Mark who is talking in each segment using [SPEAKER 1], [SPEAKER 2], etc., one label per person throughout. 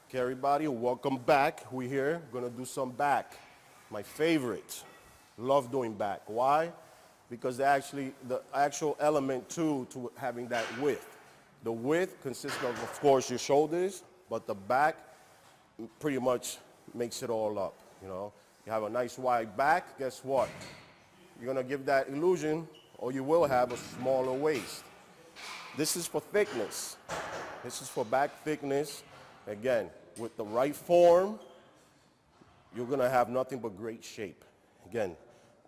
[SPEAKER 1] Okay, everybody, welcome back. We're here, gonna do some back. My favorite. Love doing back. Why? Because the actual element to having that width. The width consists of course, your shoulders, but the back pretty much makes it all up, you know. You have a nice wide back, guess what? You're gonna give that illusion, or you will have a smaller waist. This is for thickness. This is for back thickness. Again, with the right form, you're gonna have nothing but great shape. Again,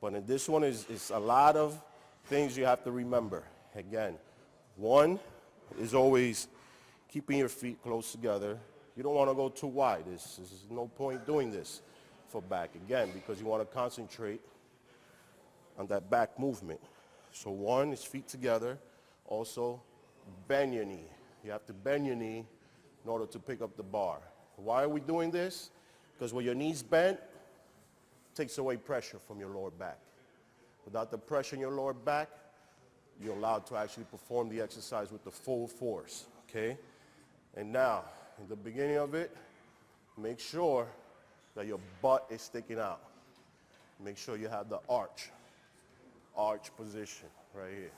[SPEAKER 1] but in this one is a lot of things you have to remember. Again, one is always keeping your feet close together. You don't wanna go too wide. There's no point doing this for back, again, because you wanna concentrate on that back movement. So one is feet together. Also, bend your knee. You have to bend your knee in order to pick up the bar. Why are we doing this? Because when your knee's bent, it takes away pressure from your lower back. Without the pressure in your lower back, you're allowed to actually perform the exercise with the full force, okay? And now, in the beginning of it, make sure that your butt is sticking out. Make sure you have the arch position right here.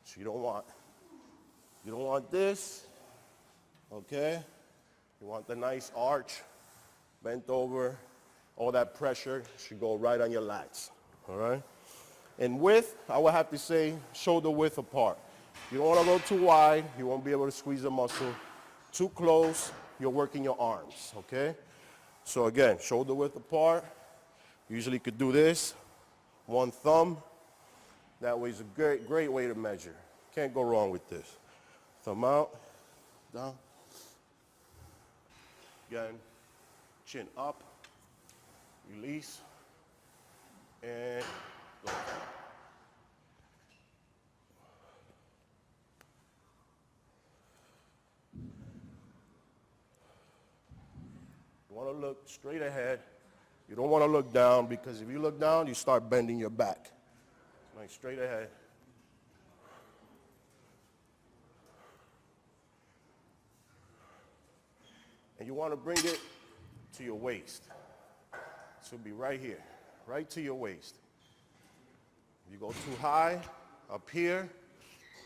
[SPEAKER 1] So you don't want this, okay? You want the nice arch, bent over. All that pressure should go right on your lats, all right? And width, I would have to say shoulder width apart. You don't want to go too wide. You won't be able to squeeze the muscle. Too close, you're working your arms, okay? So again, shoulder width apart. Usually you could do this, one thumb. That way is a great way to measure. Can't go wrong with this. Thumb out, down. Again, chin up, release, and go. You want to look straight ahead. You don't want to look down, because if you look down, you start bending your back. Nice, straight ahead. And you want to bring it to your waist. This will be right here, right to your waist. If you go too high, up here,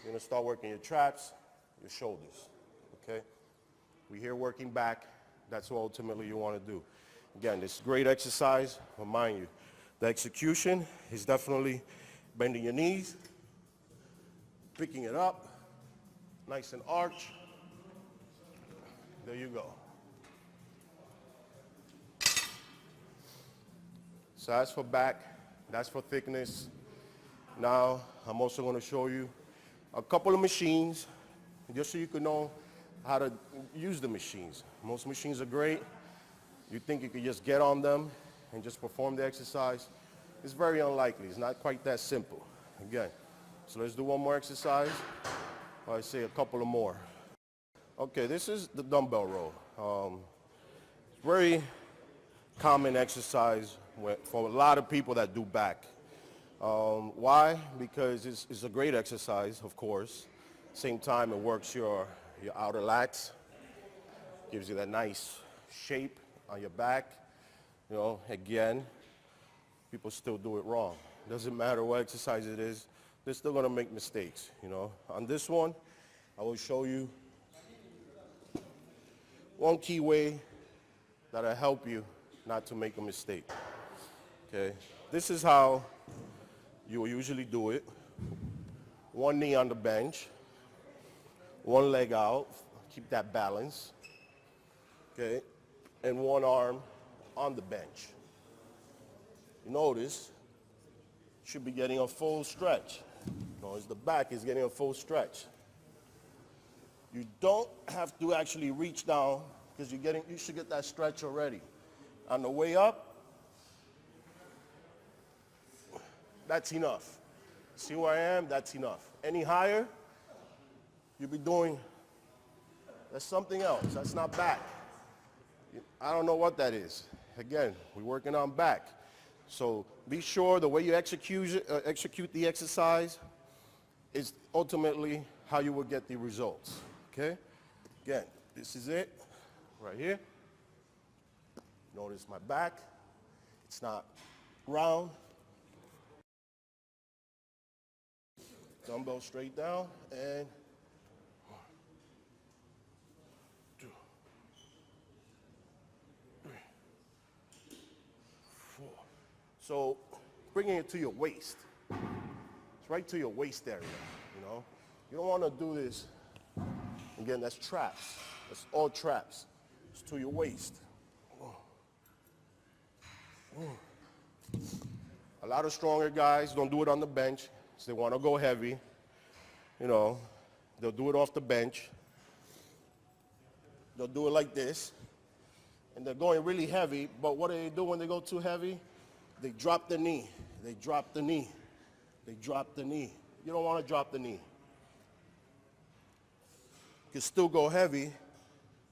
[SPEAKER 1] you're going to start working your traps, your shoulders, okay? We're here working back. That's what ultimately you want to do. Again, this is great exercise, but mind you, the execution is definitely bending your knees, picking it up, nice and arch. There you go. So that's for back, that's for thickness. Now, I'm also going to show you a couple of machines, just so you can know how to use the machines. Most machines are great. You think you could just get on them and just perform the exercise. It's very unlikely. It's not quite that simple. Again, so let's do one more exercise. Or I say a couple of more. Okay, this is the dumbbell row. Very common exercise for a lot of people that do back. Why? Because it's a great exercise, of course. Same time, it works your outer lats, gives you that nice shape on your back. You know, again, people still do it wrong. Doesn't matter what exercise it is, they're still gonna make mistakes, you know. On this one, I will show you one key way that'll help you not to make a mistake, okay? This is how you will usually do it. One knee on the bench, one leg out, keep that balance, okay? And one arm on the bench. You notice, you should be getting a full stretch. Notice the back is getting a full stretch. You don't have to actually reach down, because you should get that stretch already. On the way up, that's enough. See where I am? That's enough. Any higher, you'll be doing, that's something else. That's not back. I don't know what that is. Again, we're working on back. So be sure the way you execute the exercise is ultimately how you will get the results, okay? Again, this is it, right here. Notice my back, it's not round. Dumbbell straight down, and 1, 2, 3, 4. So bringing it to your waist. It's right to your waist area, you know. You don't want to do this. Again, that's traps. That's all traps. It's to your waist. A lot of stronger guys don't do it on the bench. So they want to go heavy. You know, they'll do it off the bench. They'll do it like this. And they're going really heavy, but what do they do when they go too heavy? They drop the knee. They drop the knee. They drop the knee. You don't want to drop the knee. You can still go heavy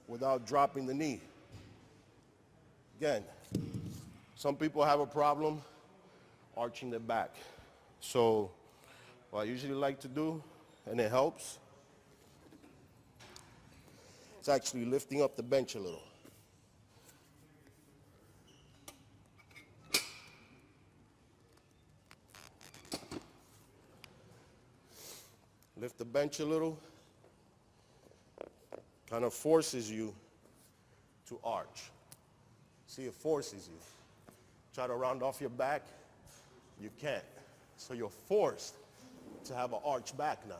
[SPEAKER 1] without dropping the knee. Again, some people have a problem arching their back. So what I usually like to do, and it helps, it's actually lifting up the bench a little. Lift the bench a little, kind of forces you to arch. See, it forces you. Try to round off your back, you can't. So you're forced to have an arch back now.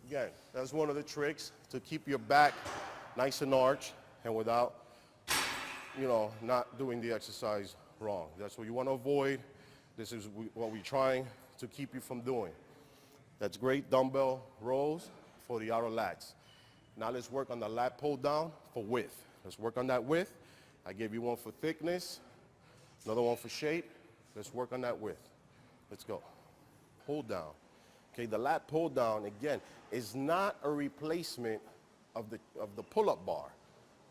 [SPEAKER 1] Again, that's one of the tricks to keep your back nice and arched and without, you know, not doing the exercise wrong. That's what you want to avoid. This is what we're trying to keep you from doing. That's great dumbbell rows for the outer lats. Now let's work on the lat pull down for width. Let's work on that width. I gave you one for thickness, another one for shape. Let's work on that width. Let's go. Pull down. Okay, the lat pull down, again, is not a replacement of the pull-up bar.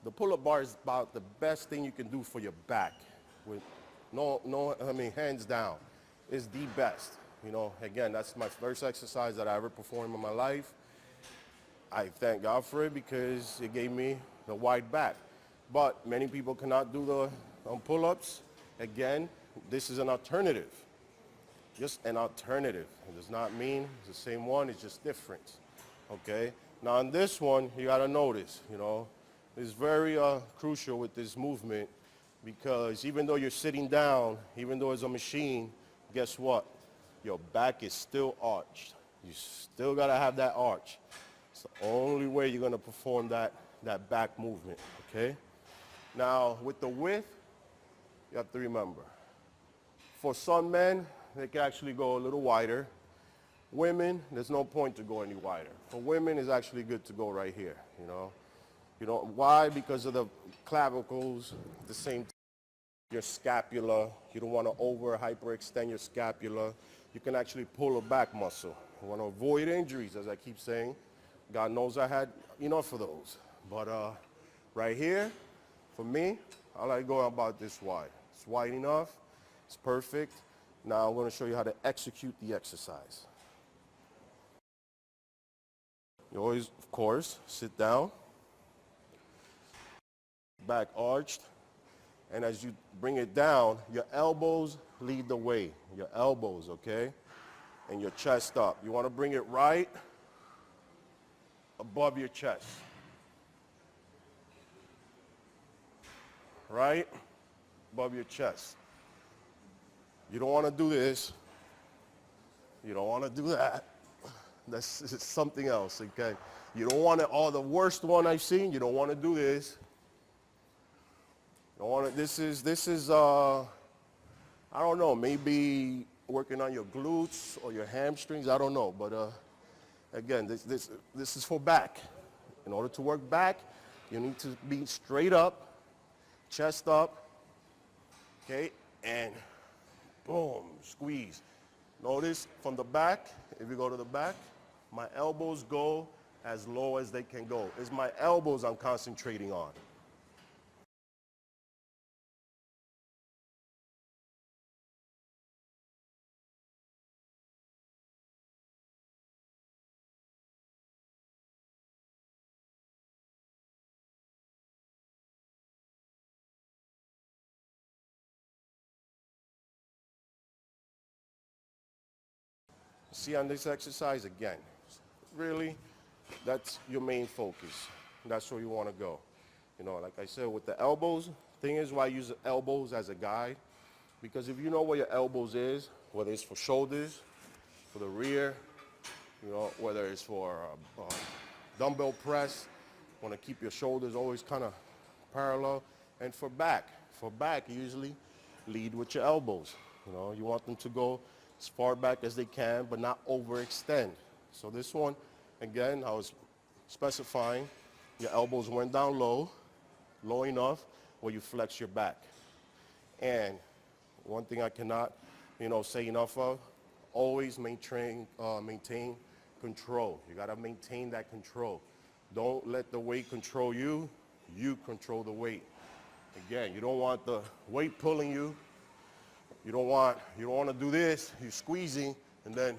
[SPEAKER 1] The pull-up bar is about the best thing you can do for your back. With hands down, is the best. You know, again, that's my first exercise that I ever performed in my life. I thank God for it because it gave me the wide back. But many people cannot do the pull-ups. Again, this is an alternative. Just an alternative. It does not mean it's the same one, it's just different. Okay? Now on this one, you gotta notice, you know, it's very crucial with this movement because even though you're sitting down, even though it's a machine, guess what? Your back is still arched. You still gotta have that arch. It's the only way you're gonna perform that back movement, okay? Now, with the width, you have to remember, for some men, they can actually go a little wider. Women, there's no point to go any wider. For women, it's actually good to go right here, you know? You know, why? Because of the clavicles, at the same time, your scapula. You don't want to hyperextend your scapula. You can actually pull a back muscle. You want to avoid injuries, as I keep saying. God knows I had enough of those. But right here, for me, I like going about this wide. It's wide enough. It's perfect. Now I'm going to show you how to execute the exercise. You always, of course, sit down, back arched, and as you bring it down, your elbows lead the way. Your elbows, okay? And your chest up. You want to bring it right above your chest. Right above your chest. You don't want to do this. You don't want to do that. That's something else, okay? You don't want to, the worst one I've seen, you don't want to do this. You don't want to, this is I don't know, maybe working on your glutes or your hamstrings, I don't know. But again, this is for back. In order to work back, you need to be straight up, chest up, okay? And boom, squeeze. Notice from the back, if you go to the back, my elbows go as low as they can go. It's my elbows I'm concentrating on. see on this exercise again, really, that's your main focus. That's where you want to go. You know, like I said, with the elbows, thing is why I use the elbows as a guide, because if you know where your elbows is, whether it's for shoulders, for the rear, you know, whether it's for dumbbell press, want to keep your shoulders always kind of parallel, and for back, you usually lead with your elbows. You know, you want them to go as far back as they can, but not overextend. So this one, again, I was specifying your elbows went down low, low enough where you flex your back. And one thing I cannot, you know, say enough of, always maintain control. You gotta maintain that control. Don't let the weight control you, you control the weight. Again, you don't want the weight pulling you. You don't want to do this, you're squeezing, and then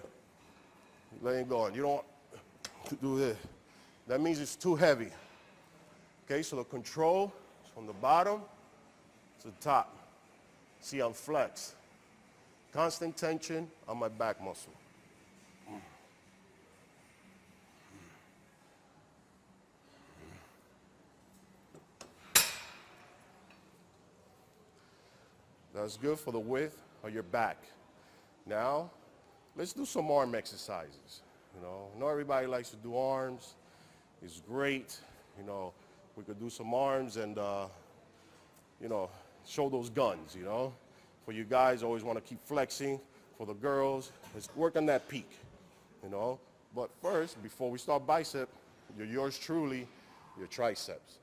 [SPEAKER 1] letting go. You don't want to do this. That means it's too heavy. Okay, so the control is from the bottom to the top. See, I'm flexed. Constant tension on my back muscle. That's good for the width of your back. Now, let's do some arm exercises. You know, I know everybody likes to do arms. It's great. You know, we could do some arms and, you know, show those guns, you know. For you guys, always want to keep flexing. For the girls, let's work on that peak, you know. But first, before we start bicep, you're yours truly, your triceps.